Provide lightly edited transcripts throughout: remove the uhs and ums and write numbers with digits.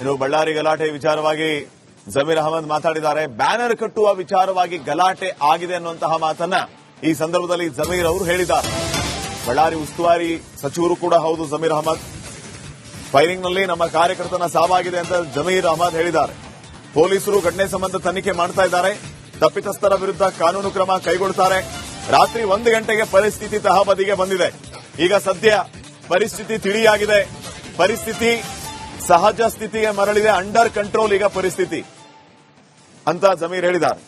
ಇನ್ನು ಬಳ್ಳಾರಿ ಗಲಾಟೆ ವಿಚಾರವಾಗಿ ಜಮೀರ್ ಅಹಮದ್ ಮಾತಾಡಿದ್ದಾರೆ. ಬ್ಯಾನರ್ ಕಟ್ಟುವ ವಿಚಾರವಾಗಿ ಗಲಾಟೆ ಆಗಿದೆ ಅನ್ನುವಂತಹ ಮಾತನ್ನ ಈ ಸಂದರ್ಭದಲ್ಲಿ ಜಮೀರ್ ಅವರು ಹೇಳಿದ್ದಾರೆ. ಬಳ್ಳಾರಿ ಉಸ್ತುವಾರಿ ಸಚಿವರು ಕೂಡ ಹೌದು ಜಮೀರ್ ಅಹಮದ್. ಫೈರಿಂಗ್ನಲ್ಲಿ ನಮ್ಮ ಕಾರ್ಯಕರ್ತನ ಸಾವಾಗಿದೆ ಅಂತ ಜಮೀರ್ ಅಹಮದ್ ಹೇಳಿದ್ದಾರೆ. ಪೊಲೀಸರು ಘಟನೆ ಸಂಬಂಧ ತನಿಖೆ ಮಾಡ್ತಾ ಇದ್ದಾರೆ. ತಪ್ಪಿತಸ್ಥರ ವಿರುದ್ಧ ಕಾನೂನು ಕ್ರಮ ಕೈಗೊಳ್ಳುತ್ತಾರೆ. ರಾತ್ರಿ 1 ಗಂಟೆಗೆ ಪರಿಸ್ಥಿತಿ ತಹಬದಿಗೆ ಬಂದಿದೆ. ಈಗ ಸದ್ಯ ಪರಿಸ್ಥಿತಿ ತಿಳಿಯಾಗಿದೆ. ಪರಿಸ್ಥಿತಿ ಸಹಜ ಸ್ಥಿತಿಗೆ ಮರಳಿದೆ. ಅಂಡರ್ ಕಂಟ್ರೋಲ್ ಈಗ ಪರಿಸ್ಥಿತಿ ಅಂತ ಜಮೀರ್ ಹೇಳಿದ್ದಾರೆ.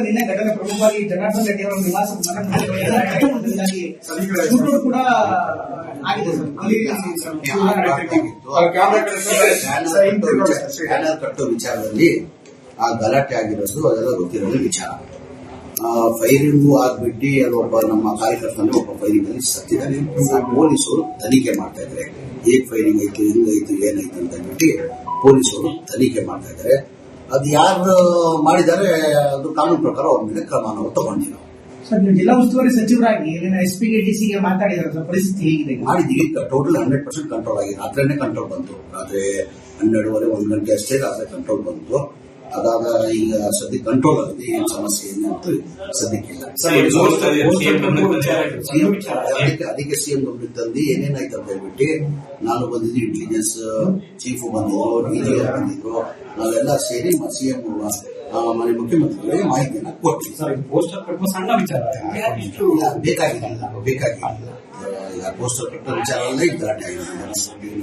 ನಿನ್ನೆ ಘಟನೆ ಪ್ರಮುಖವಾಗಿ ಜನಾರ್ದನ್ ರೆಡ್ಡಿ ಅವರ ನಿವಾಸ ಕೂಡ ಆಗಿದೆ ಬ್ಯಾನರ್ ಕಟ್ಟೋ ವಿಚಾರದಲ್ಲಿ ಆ ಗಲಾಟೆ ಆಗಿರೋದು ಅದೆಲ್ಲ ಗೊತ್ತಿರೋ ವಿಚಾರ. ಫೈರಿಂಗು ಆಗ್ಬಿಟ್ಟು ಅದೊಬ್ಬ ನಮ್ಮ ಕಾರ್ಯಕರ್ತನ ಒಬ್ಬ ಫೈರಿಂಗ್ ಅಲ್ಲಿ ಸತ್ತಿದ್ದಾನೆ. ಪೊಲೀಸರು ತನಿಖೆ ಮಾಡ್ತಾ ಇದ್ದಾರೆ. ಹೇಗ್ ಫೈರಿಂಗ್ ಆಯ್ತು, ಹೆಂಗಾಯ್ತು, ಏನಾಯ್ತು ಅಂತ ಹೇಳ್ಬಿಟ್ಟು ಪೊಲೀಸರು ತನಿಖೆ ಮಾಡ್ತಾ ಇದ್ದಾರೆ. ಅದು ಯಾರು ಮಾಡಿದ್ದಾರೆ ಅದು ಕಾನೂನು ಪ್ರಕಾರ ಅವ್ರ ಮೇಲೆ ಕ್ರಮ ನಾವು ತಗೊಂಡಿಲ್ಲ. ಸರ್, ನೀವು ಜಿಲ್ಲಾ ಉಸ್ತುವಾರಿ ಸಚಿವರಾಗಿ ಎಸ್ಪಿಗೆ ಡಿಸಿಗೆ ಮಾತಾಡಿದ್ರೆ ಪರಿಸ್ಥಿತಿ ಹೇಗಿದೆ? ಮಾಡಿದೀವಿ. ಟೋಟಲ್ 100% ಕಂಟ್ರೋಲ್ ಆಗಿದೆ. ರಾತ್ರಿನೇ ಕಂಟ್ರೋಲ್ ಬಂತು. ರಾತ್ರಿ 12:30 1 ಗಂಟೆ ಅಷ್ಟೇ ರಾತ್ರಿ ಕಂಟ್ರೋಲ್ ಬಂತು. ಅದಾದ ಈಗ ಸದ್ಯ ಕಂಟ್ರೋಲ್ ಆಗಿದೆ. ಏನ್ ಸಮಸ್ಯೆ ಏನು ಅಂತ ಸದ್ಯಕ್ಕಿಲ್ಲ. ಅದಕ್ಕೆ ಸಿಎಂ ಗಮನಕ್ಕೆ ತಂದು ಏನೇನಾಯ್ತು ಅಂತ ಹೇಳ್ಬಿಟ್ಟು ನಾನು ಬಂದಿದ್ದು, ಇಂಟೆಲಿಜೆನ್ಸ್ ಚೀಫ್ ಬಂದಿದ್ರು, ಡಿಜಿ ಬಂದಿದ್ರು, ನಾವೆಲ್ಲ ಸೇರಿ ಸಿಎಂ ಮನೆ ಮುಖ್ಯಮಂತ್ರಿಗಳಿಗೆ ಮಾಹಿತಿಯನ್ನ ಕೊಡ್ತೀವಿ. ಬೇಕಾಗಿಲ್ಲ. ಈಗ ಪೋಸ್ಟರ್ ಕಟ್ಟೋ ವಿಚಾರವನ್ನ ಈಗ ಗಲಾಟೆ ಆಗಿದೆ.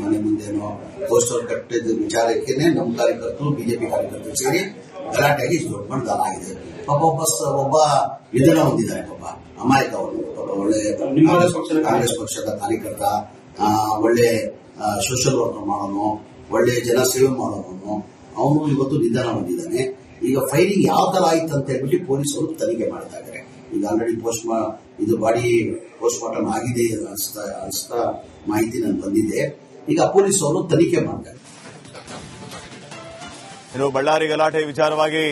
ಮನೆ ಮುಂದೇನೋ ಪೋಸ್ಟರ್ ಕಟ್ಟಿದ ವಿಚಾರಕ್ಕೇನೆ ನಮ್ಮ ಕಾರ್ಯಕರ್ತರು, ಬಿಜೆಪಿ ಕಾರ್ಯಕರ್ತರು ಸೇರಿ ಗಲಾಟೆಯಾಗಿ ಇಷ್ಟು ದೊಡ್ಡ ಮಟ್ಟದ ಆಗಿದೆ. ಒಬ್ಬ ವಿಧಾನ ಹೊಂದಿದ್ದಾರೆ. ಪಾಪ ಅಮಾಯಕ ಅವರು. ಪಾಪ ಒಳ್ಳೆ ಕಾಂಗ್ರೆಸ್ ಪಕ್ಷದ ಕಾರ್ಯಕರ್ತ, ಒಳ್ಳೆ ಸೋಷಿಯಲ್ ವರ್ಕ್ ಮಾಡೋನು, ಒಳ್ಳೆ ಜನಸೇವೆ ಮಾಡೋನು. ಅವನು ಇವತ್ತು ನಿಧನ ಹೊಂದಿದ್ದಾನೆ. ಈಗ ಫೈರಿಂಗ್ ಯಾವ ತರ ಆಯ್ತು ಅಂತ ಹೇಳ್ಬಿಟ್ಟು ಪೊಲೀಸರು ತನಿಖೆ ಮಾಡ್ತಾ ಇದ್ದಾರೆ. ಈಗ ಆಲ್ರೆಡಿ ಇದು ಬಾಡಿ ಪೋಸ್ಟ್ ಮಾರ್ಟಮ್ ಆಗಿದೆ ಅನಿಸ್ತಾ ಮಾಹಿತಿ ನನಗೆ ಬಂದಿದೆ. ಈಗ ಪೊಲೀಸರು ತನಿಖೆ ಮಾಡ್ತಾರೆ. ಇನ್ನು ಬಳ್ಳಾರಿ ಗಲಾಟೆ ವಿಚಾರವಾಗಿ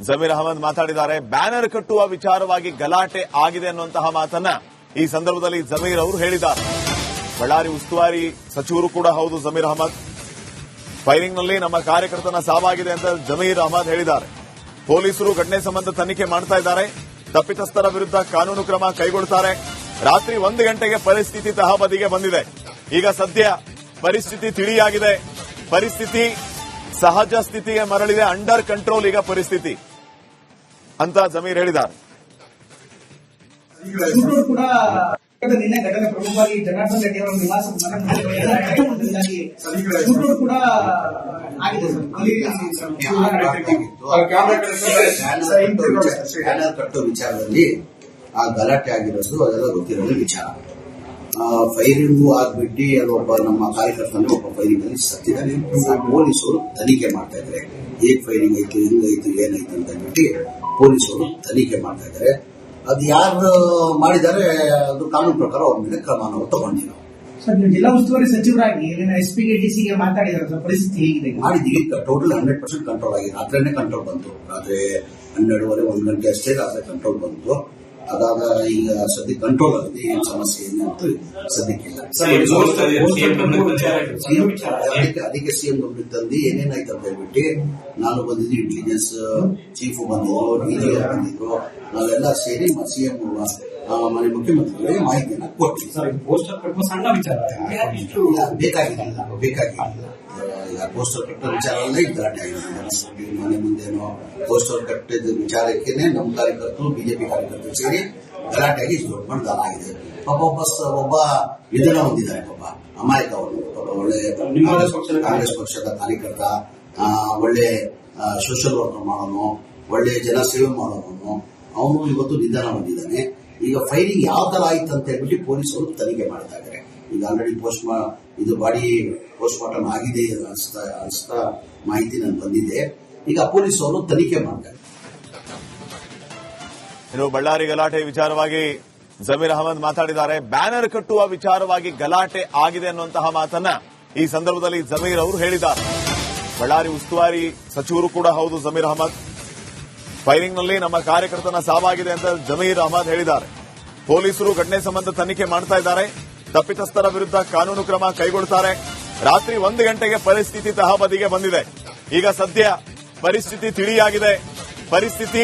ಜಮೀರ್ ಅಹಮದ್ ಮಾತಾಡಿದ್ದಾರೆ. ಬ್ಯಾನರ್ ಕಟ್ಟುವ ವಿಚಾರವಾಗಿ ಗಲಾಟೆ ಆಗಿದೆ ಅನ್ನುವಂತಹ ಮಾತನ್ನ ಈ ಸಂದರ್ಭದಲ್ಲಿ ಜಮೀರ್ ಅವರು ಹೇಳಿದ್ದಾರೆ. ಬಳ್ಳಾರಿ ಉಸ್ತುವಾರಿ ಸಚಿವರು ಕೂಡ ಹೌದು ಜಮೀರ್ ಅಹಮದ್. ಫೈರಿಂಗ್ನಲ್ಲಿ ನಮ್ಮ ಕಾರ್ಯಕರ್ತನ ಸಾವಾಗಿದೆ ಅಂತ ಜಮೀರ್ ಅಹಮದ್ ಹೇಳಿದ್ದಾರೆ. ಪೊಲೀಸರು ಘಟನೆ ಸಂಬಂಧ ತನಿಖೆ ಮಾಡ್ತಾ ಇದ್ದಾರೆ. ತಪ್ಪಿತಸ್ಥರ ವಿರುದ್ಧ ಕಾನೂನು ಕ್ರಮ ಕೈಗೊಳ್ಳುತ್ತಾರೆ. ರಾತ್ರಿ 1 ಗಂಟೆಗೆ ಪರಿಸ್ಥಿತಿ ತಹಬದಿಗೆ ಬಂದಿದೆ. ಈಗ ಸದ್ಯ ಪರಿಸ್ಥಿತಿ ತಿಳಿಯಾಗಿದೆ. ಪರಿಸ್ಥಿತಿ ಸಹಜ ಸ್ಥಿತಿಗೆ ಮರಳಿದೆ. ಅಂಡರ್ ಕಂಟ್ರೋಲ್ ಈಗ ಪರಿಸ್ಥಿತಿ ಅಂತ ಜಮೀರ್ ಹೇಳಿದ್ದಾರೆ. ನಿನ್ನೆ ಘಟನೆ ಪ್ರಮುಖವಾಗಿ ಜನಾರ್ದನ್ ರೆಡ್ಡಿ ಅವರ ನಿವಾಸ ಕೂಡ ಆಗಿದೆ ಬ್ಯಾನರ್ ಕಟ್ಟೋ ವಿಚಾರದಲ್ಲಿ ಆ ಗಲಾಟೆ ಆಗಿರೋದು ಅದೆಲ್ಲ ಗೊತ್ತಿರೋ ವಿಚಾರ. ಫೈರಿಂಗು ಆಗ್ಬಿಟ್ಟು ಅದೊಬ್ಬ ನಮ್ಮ ಕಾರ್ಯಕರ್ತನ ಒಬ್ಬ ಫೈರಿಂಗ್ ಅಲ್ಲಿ ಸತ್ತಿದ್ದಾನೆ. ಪೊಲೀಸರು ತನಿಖೆ ಮಾಡ್ತಾ ಇದ್ದಾರೆ. ಹೇಗ್ ಫೈರಿಂಗ್ ಆಯ್ತು, ಹೆಂಗಾಯ್ತು, ಏನಾಯ್ತು ಅಂತ ಹೇಳ್ಬಿಟ್ಟು ಪೊಲೀಸರು ತನಿಖೆ ಮಾಡ್ತಾ ಇದ್ದಾರೆ. ಅದು ಯಾರು ಮಾಡಿದ್ದಾರೆ ಅದು ಕಾನೂನು ಪ್ರಕಾರ ಅವ್ರ ಮೇಲೆ ಕ್ರಮ ನಾವು ತಗೊಂಡಿಲ್ಲ. ಸರ್, ನೀವು ಜಿಲ್ಲಾ ಉಸ್ತುವಾರಿ ಸಚಿವರಾಗಿ ಎಸ್ಪಿಗೆ ಡಿಸಿಗೆ ಮಾತಾಡಿದ್ರೆ ಪರಿಸ್ಥಿತಿ ಹೇಗಿದೆ? ಮಾಡಿದೀವಿ. ಟೋಟಲ್ 100% ಕಂಟ್ರೋಲ್ ಆಗಿದೆ. ರಾತ್ರಿನೇ ಕಂಟ್ರೋಲ್ ಬಂತು. ರಾತ್ರಿ 12:30 1 ಗಂಟೆ ಅಷ್ಟೇ ರಾತ್ರಿ ಕಂಟ್ರೋಲ್ ಬಂತು. ಅದಾದ ಈಗ ಸದ್ಯ ಕಂಟ್ರೋಲ್ ಆಗಿದೆ. ಏನ್ ಸಮಸ್ಯೆ ಏನು ಅಂತ ಸದ್ಯಕ್ಕಿಲ್ಲ. ಅದಕ್ಕೆ ಸಿಎಂ ಗಮನಕ್ಕೆ ತಂದು ಏನೇನಾಯ್ತು ಅಂತ ಹೇಳ್ಬಿಟ್ಟು ನಾನು ಬಂದಿದ್ದು, ಇಂಟೆಲಿಜೆನ್ಸ್ ಚೀಫ್ ಬಂದಿದ್ರು, ಡಿಜಿ ಬಂದಿದ್ರು, ನಾವೆಲ್ಲ ಸೇರಿ ಸಿಎಂ ಮನೆ ಮುಖ್ಯಮಂತ್ರಿಗಳಿಗೆ ಮಾಹಿತಿಯನ್ನ ಕೊಡ್ತೀವಿ. ಬೇಕಾಗಿಲ್ಲ. ಈಗ ಪೋಸ್ಟರ್ ಕಟ್ಟೋ ವಿಚಾರವನ್ನ ಈಗ ಗಲಾಟೆ ಆಗಿದೆ. ಮನೆ ಮುಂದೇನೋ ಪೋಸ್ಟರ್ ಕಟ್ಟಿದ ವಿಚಾರಕ್ಕೇನೆ ನಮ್ಮ ಕಾರ್ಯಕರ್ತರು, ಬಿಜೆಪಿ ಕಾರ್ಯಕರ್ತರು ಸೇರಿ ಗಲಾಟೆಯಾಗಿ ಇಷ್ಟು ದೊಡ್ಡ ಮಟ್ಟದ ಆಗಿದೆ. ಒಬ್ಬ ವಿಧಾನ ಹೊಂದಿದ್ದಾರೆ. ಪಾಪ ಅಮಾಯಕ ಅವರು. ಪಾಪ ಒಳ್ಳೆ ಕಾಂಗ್ರೆಸ್ ಪಕ್ಷದ ಕಾರ್ಯಕರ್ತ, ಒಳ್ಳೆ ಸೋಷಿಯಲ್ ವರ್ಕ್ ಮಾಡೋನು, ಒಳ್ಳೆ ಜನಸೇವೆ ಮಾಡೋನು. ಅವನು ಇವತ್ತು ನಿಧನ ಹೊಂದಿದ್ದಾನೆ. ಈಗ ಫೈರಿಂಗ್ ಯಾವ ತರ ಆಯ್ತು ಅಂತ ಹೇಳ್ಬಿಟ್ಟು ಪೊಲೀಸರು ತನಿಖೆ ಮಾಡ್ತಾ ಇದ್ದಾರೆ. ಈಗ ಆಲ್ರೆಡಿ ಇದು ಬಾಡಿ ಪೋಸ್ಟ್ ಮಾರ್ಟಮ್ ಆಗಿದೆ ಅನಿಸ್ತಾ ಮಾಹಿತಿ ನನಗೆ ಬಂದಿದೆ. ಈಗ ಪೊಲೀಸರು ತನಿಖೆ ಮಾಡ್ತಾರೆ. ಇನ್ನು ಬಳ್ಳಾರಿ ಗಲಾಟೆ ವಿಚಾರವಾಗಿ ಜಮೀರ್ ಅಹಮದ್ ಮಾತಾಡಿದ್ದಾರೆ. ಬ್ಯಾನರ್ ಕಟ್ಟುವ ವಿಚಾರವಾಗಿ ಗಲಾಟೆ ಆಗಿದೆ ಅನ್ನುವಂತಹ ಮಾತನ್ನ ಈ ಸಂದರ್ಭದಲ್ಲಿ ಜಮೀರ್ ಅವರು ಹೇಳಿದ್ದಾರೆ. ಬಳ್ಳಾರಿ ಉಸ್ತುವಾರಿ ಸಚಿವರು ಕೂಡ ಹೌದು ಜಮೀರ್ ಅಹಮದ್. ಫೈರಿಂಗ್ನಲ್ಲಿ ನಮ್ಮ ಕಾರ್ಯಕರ್ತನ ಸಾವಾಗಿದೆ ಅಂತ ಜಮೀರ್ ಅಹಮದ್ ಹೇಳಿದ್ದಾರೆ. ಪೊಲೀಸರು ಘಟನೆ ಸಂಬಂಧ ತನಿಖೆ ಮಾಡ್ತಾ ಇದ್ದಾರೆ. ತಪ್ಪಿತಸ್ಥರ ವಿರುದ್ಧ ಕಾನೂನು ಕ್ರಮ ಕೈಗೊಳ್ಳುತ್ತಾರೆ. ರಾತ್ರಿ 1 ಗಂಟೆಗೆ ಪರಿಸ್ಥಿತಿ ತಹಬದಿಗೆ ಬಂದಿದೆ. ಈಗ ಸದ್ಯ ಪರಿಸ್ಥಿತಿ ತಿಳಿಯಾಗಿದೆ. ಪರಿಸ್ಥಿತಿ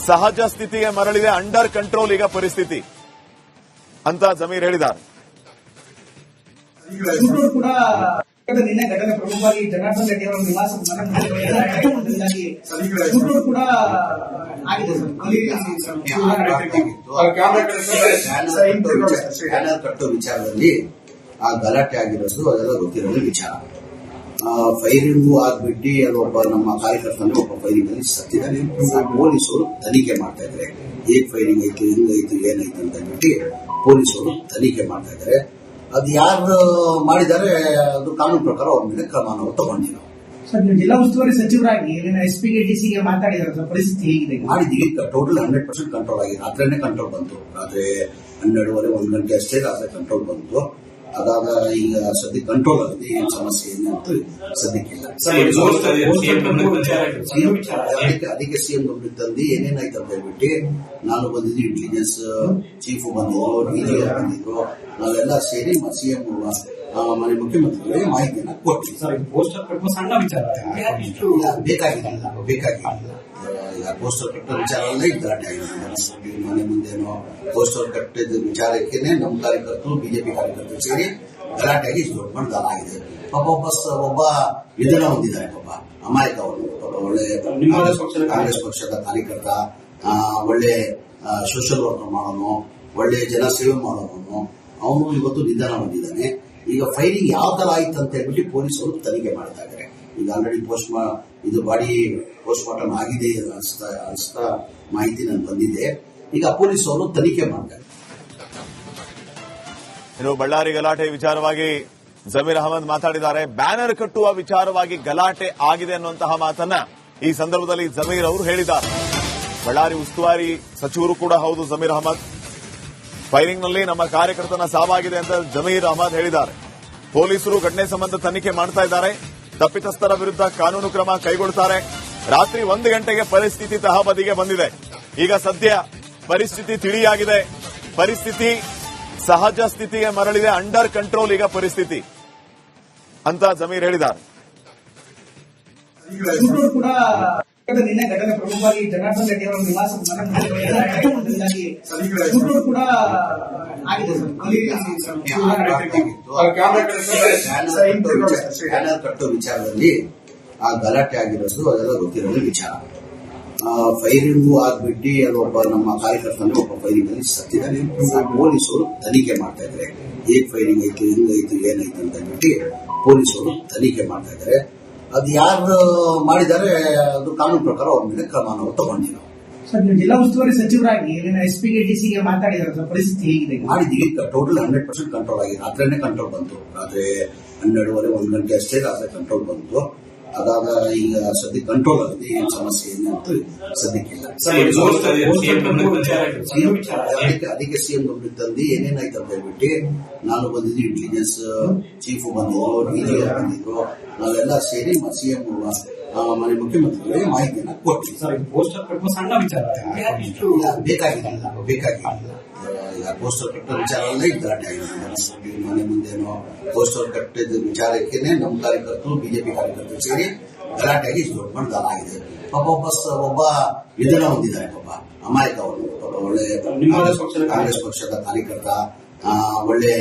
ಸಹಜ ಸ್ಥಿತಿಗೆ ಮರಳಿದೆ. ಅಂಡರ್ ಕಂಟ್ರೋಲ್ ಈಗ ಪರಿಸ್ಥಿತಿ ಅಂತ ಜಮೀರ್ ಹೇಳಿದ್ದಾರೆ. ಕೂಡ ನಿನ್ನೆ ಘಟನೆ ಪ್ರಮುಖವಾಗಿ ಜನಾರ್ದನ್ ರೆಡ್ಡಿ ಅವರ ನಿವಾಸ ಕೂಡ ಆಗಿದೆ ಬ್ಯಾನರ್ ಕಟ್ಟೋ ವಿಚಾರದಲ್ಲಿ ಆ ಗಲಾಟೆ ಆಗಿರೋದು ಅದೆಲ್ಲ ಗೊತ್ತಿರೋ ವಿಚಾರ. ಫೈರಿಂಗು ಆಗ್ಬಿಟ್ಟು ಅದೊಬ್ಬ ನಮ್ಮ ಕಾರ್ಯಕರ್ತನ ಒಬ್ಬ ಫೈರಿಂಗ್ ಅಲ್ಲಿ ಸತ್ತಿದ್ದಾನೆ. ಪೊಲೀಸರು ತನಿಖೆ ಮಾಡ್ತಾ ಇದ್ದಾರೆ. ಹೇಗ್ ಫೈರಿಂಗ್ ಆಯ್ತು, ಹೆಂಗಾಯ್ತು, ಏನಾಯ್ತು ಅಂತ ಹೇಳ್ಬಿಟ್ಟು ಪೊಲೀಸರು ತನಿಖೆ ಮಾಡ್ತಾ ಇದ್ದಾರೆ. ಅದು ಯಾರು ಮಾಡಿದ್ದಾರೆ ಅದು ಕಾನೂನು ಪ್ರಕಾರ ಅವ್ರ ಮೇಲೆ ಕ್ರಮ ನಾವು ತಗೊಂಡಿಲ್ಲ. ಸರ್, ನೀವು ಜಿಲ್ಲಾ ಉಸ್ತುವಾರಿ ಸಚಿವರಾಗಿ ಎಸ್ಪಿಗೆ ಡಿಸಿಗೆ ಮಾತಾಡಿದ್ರೆ ಪರಿಸ್ಥಿತಿ ಹೇಗಿದೆ? ಮಾಡಿದ್ದೀವಿ. ಟೋಟಲ್ 100% ಕಂಟ್ರೋಲ್ ಆಗಿದೆ. ರಾತ್ರಿನೇ ಕಂಟ್ರೋಲ್ ಬಂತು. ರಾತ್ರಿ 12:30 1 ಗಂಟೆ ಅಷ್ಟೇ ರಾತ್ರಿ ಕಂಟ್ರೋಲ್ ಬಂತು. ಅದಾದ ಈಗ ಸದ್ಯ ಕಂಟ್ರೋಲ್ ಆಗಿದೆ. ಏನು ಸಮಸ್ಯೆ ಏನು ಅಂತ ಸದ್ಯಕ್ಕಿಲ್ಲ. ಅದಕ್ಕೆ ಸಿಎಂ ಗಮನಕ್ಕೆ ತಂದು ಏನೇನಾಯ್ತು ಅಂತ ಹೇಳ್ಬಿಟ್ಟು ನಾನು ಬಂದಿದ್ದು, ಇಂಟೆಲಿಜೆನ್ಸ್ ಚೀಫ್ ಬಂದಿದ್ರು, ಡಿಜಿ ಬಂದಿದ್ರು, ನಾವೆಲ್ಲ ಸೇರಿ ಸಿಎಂ ಮನೆ ಮುಖ್ಯಮಂತ್ರಿಗಳಿಗೆ ಮಾಹಿತಿಯನ್ನು ಕೊಡ್ತೀವಿ. ಬೇಕಾಗಿಲ್ಲ. ಈಗ ಪೋಸ್ಟರ್ ಕಟ್ಟೋ ವಿಚಾರ ಗಲಾಟೆ ಆಗಿದೆ. ಮನೆ ಮುಂದೇನೋ ಪೋಸ್ಟರ್ ಕಟ್ಟಿದ ವಿಚಾರಕ್ಕೇನೆ ನಮ್ಮ ಕಾರ್ಯಕರ್ತರು, ಬಿಜೆಪಿ ಕಾರ್ಯಕರ್ತರು ಸೇರಿ ಗಲಾಟೆಯಾಗಿ ಇಷ್ಟು ದೊಡ್ಡ ಮಟ್ಟದ ಆಗಿದೆ. ಪಾಪ ಒಬ್ಬ ವಿಧಾನ ಹೊಂದಿದ್ದಾರೆ. ಪಾಪ ಅಮಾಯಕ ಅವರು. ಪಾಪ ಒಳ್ಳೆ ಕಾಂಗ್ರೆಸ್ ಪಕ್ಷದ ಕಾರ್ಯಕರ್ತ, ಒಳ್ಳೆ ಸೋಷಿಯಲ್ ವರ್ಕ್ ಮಾಡೋನು, ಒಳ್ಳೆ ಜನಸೇವೆ ಮಾಡೋನು. ಅವನು ಇವತ್ತು ನಿಧನ ಹೊಂದಿದ್ದಾನೆ. ಈಗ ಫೈರಿಂಗ್ ಯಾವ ತರ ಆಯ್ತು ಅಂತ ಹೇಳ್ಬಿಟ್ಟು ಪೊಲೀಸರು ತನಿಖೆ ಮಾಡ್ತಾ ಇದ್ದಾರೆ. ಈಗ ಆಲ್ರೆಡಿ ಇದು ಬಾಡಿ ಪೋಸ್ಟ್ ಮಾರ್ಟಮ್ ಆಗಿದೆ ಅನಿಸ್ತಾ ಮಾಹಿತಿ ನನಗೆ ಬಂದಿದೆ. ಈಗ ಪೊಲೀಸರು ತನಿಖೆ ಮಾಡ್ತಾರೆ. ಇನ್ನು ಬಳ್ಳಾರಿ ಗಲಾಟೆ ವಿಚಾರವಾಗಿ ಜಮೀರ್ ಅಹಮದ್ ಮಾತಾಡಿದ್ದಾರೆ. ಬ್ಯಾನರ್ ಕಟ್ಟುವ ವಿಚಾರವಾಗಿ ಗಲಾಟೆ ಆಗಿದೆ ಅನ್ನುವಂತಹ ಮಾತನ್ನ ಈ ಸಂದರ್ಭದಲ್ಲಿ ಜಮೀರ್ ಅವರು ಹೇಳಿದ್ದಾರೆ. ಬಳ್ಳಾರಿ ಉಸ್ತುವಾರಿ ಸಚಿವರು ಕೂಡ ಹೌದು ಜಮೀರ್ ಅಹಮದ್. ಫೈರಿಂಗ್ನಲ್ಲಿ ನಮ್ಮ ಕಾರ್ಯಕರ್ತನ ಸಾವಾಗಿದೆ ಅಂತ ಜಮೀರ್ ಅಹಮದ್ ಹೇಳಿದ್ದಾರೆ. ಪೊಲೀಸರು ಘಟನೆ ಸಂಬಂಧ ತನಿಖೆ ಮಾಡ್ತಾ ಇದ್ದಾರೆ. ತಪ್ಪಿತಸ್ಥರ ವಿರುದ್ಧ ಕಾನೂನು ಕ್ರಮ ಕೈಗೊಳ್ಳುತ್ತಾರೆ. ರಾತ್ರಿ 1 ಗಂಟೆಗೆ ಪರಿಸ್ಥಿತಿ ತಹಬದಿಗೆ ಬಂದಿದೆ. ಈಗ ಸದ್ಯ ಪರಿಸ್ಥಿತಿ ತಿಳಿಯಾಗಿದೆ. ಪರಿಸ್ಥಿತಿ ಸಹಜ ಸ್ಥಿತಿಗೆ ಮರಳಿದೆ. ಅಂಡರ್ ಕಂಟ್ರೋಲ್ ಈಗ ಪರಿಸ್ಥಿತಿ ಅಂತ ಜಮೀರ್ ಹೇಳಿದ್ದಾರೆ. ಕೂಡ ನಿನ್ನೆ ಘಟನೆ ಪ್ರಮುಖವಾಗಿ ಜನಾರ್ದನ್ ರೆಡ್ಡಿ ಅವರ ನಿವಾಸ ಕೂಡ ಆಗಿದೆ ಬ್ಯಾನರ್ ಕಟ್ಟೋ ವಿಚಾರದಲ್ಲಿ ಆ ಗಲಾಟೆ ಆಗಿರೋದು ಅದೆಲ್ಲ ಗೊತ್ತಿರೋ ವಿಚಾರ. ಫೈರಿಂಗು ಆಗ್ಬಿಟ್ಟು ಅದೊಬ್ಬ ನಮ್ಮ ಕಾರ್ಯಕರ್ತನ ಒಬ್ಬ ಫೈರಿಂಗ್ ಅಲ್ಲಿ ಸತ್ತಿದ್ದಾನೆ. ಪೊಲೀಸರು ತನಿಖೆ ಮಾಡ್ತಾ ಇದ್ದಾರೆ. ಹೇಗ್ ಫೈರಿಂಗ್ ಆಯ್ತು, ಹೆಂಗಾಯ್ತು, ಏನಾಯ್ತು ಅಂತ ಹೇಳ್ಬಿಟ್ಟು ಪೊಲೀಸರು ತನಿಖೆ ಮಾಡ್ತಾ ಇದ್ದಾರೆ. ಅದು ಯಾರು ಮಾಡಿದ್ದಾರೆ ಅದು ಕಾನೂನು ಪ್ರಕಾರ ಅವ್ರ ಮೇಲೆ ಕ್ರಮ ನಾವು ತಗೊಂಡಿಲ್ಲ. ಸರ್, ನೀವು ಜಿಲ್ಲಾ ಉಸ್ತುವಾರಿ ಸಚಿವರಾಗಿ ಎಸ್ಪಿಗೆ ಡಿಸಿಗೆ ಮಾತಾಡಿದ್ರೆ ಪರಿಸ್ಥಿತಿ ಹೇಗಿದೆ? ಮಾಡಿದ್ದೀವಿ. ಟೋಟಲ್ 100% ಕಂಟ್ರೋಲ್ ಆಗಿದೆ. ರಾತ್ರಿನೇ ಕಂಟ್ರೋಲ್ ಬಂತು. ರಾತ್ರಿ 12:30 1 ಗಂಟೆ ಅಷ್ಟೇ ರಾತ್ರಿ ಕಂಟ್ರೋಲ್ ಬಂತು. ಅದಾದ ಈಗ ಸದ್ಯ ಕಂಟ್ರೋಲ್ ಆಗಿದೆ. ಏನು ಸಮಸ್ಯೆ ಏನು ಅಂತ ಸದ್ಯಕ್ಕಿಲ್ಲ. ಅದಕ್ಕೆ ಸಿಎಂ ಗಮನಕ್ಕೆ ತಂದು ಏನೇನಾಯ್ತು ಅಂತ ಹೇಳ್ಬಿಟ್ಟು ನಾನು ಬಂದಿದ್ದು, ಇಂಟೆಲಿಜೆನ್ಸ್ ಚೀಫ್ ಬಂದಿದ್ರು, ಡಿಜಿ ಬಂದಿದ್ರು, ನಾವೆಲ್ಲ ಸೇರಿ ಸಿಎಂ ಮನೆ ಮುಖ್ಯಮಂತ್ರಿಗಳಿಗೆ ಮಾಹಿತಿಯನ್ನು ಕೊಡ್ತೀವಿ. ಬೇಕಾಗಿಲ್ಲ. ಈಗ ಪೋಸ್ಟರ್ ಕಟ್ಟೋ ವಿಚಾರವೇ ಗಲಾಟೆ ಆಗಿದೆ. ಮನೆ ಮುಂದೇನೋ ಪೋಸ್ಟರ್ ಕಟ್ಟಿದ ವಿಚಾರಕ್ಕೇನೆ ನಮ್ಮ ಕಾರ್ಯಕರ್ತರು, ಬಿಜೆಪಿ ಕಾರ್ಯಕರ್ತರು ಸೇರಿ ಗಲಾಟೆಯಾಗಿ ಇಷ್ಟು ದೊಡ್ಡ ಮಟ್ಟದ ಆಗಿದೆ. ಪಾಪ ಒಬ್ಬ ವಿಧಾನ ಹೊಂದಿದ್ದಾರೆ. ಪಾಪ ಅಮಾಯಕ ಅವರು. ಪಾಪ ಒಳ್ಳೆ ಕಾಂಗ್ರೆಸ್ ಪಕ್ಷದ ಕಾರ್ಯಕರ್ತ, ಒಳ್ಳೆ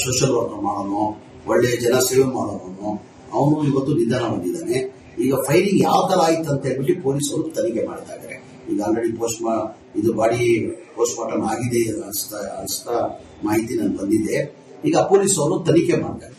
ಸೋಷಿಯಲ್ ವರ್ಕ್ ಮಾಡೋನು, ಒಳ್ಳೆ ಜನಸೇವೆ ಮಾಡೋನು. ಅವನು ಇವತ್ತು ನಿಧನ ಹೊಂದಿದ್ದಾನೆ. ಈಗ ಫೈರಿಂಗ್ ಯಾವ ತರ ಆಯ್ತು ಅಂತ ಹೇಳ್ಬಿಟ್ಟು ಪೊಲೀಸರು ತನಿಖೆ ಮಾಡ್ತಾ ಇದ್ದಾರೆ. ಈಗ ಆಲ್ರೆಡಿ ಇದು ಬಾಡಿ ಪೋಸ್ಟ್ ಮಾರ್ಟಮ್ ಆಗಿದೆ ಅನಿಸ್ತಾ ಮಾಹಿತಿ ನನಗೆ ಬಂದಿದೆ. ಈಗ ಪೊಲೀಸರು ತನಿಖೆ ಮಾಡ್ತಾರೆ.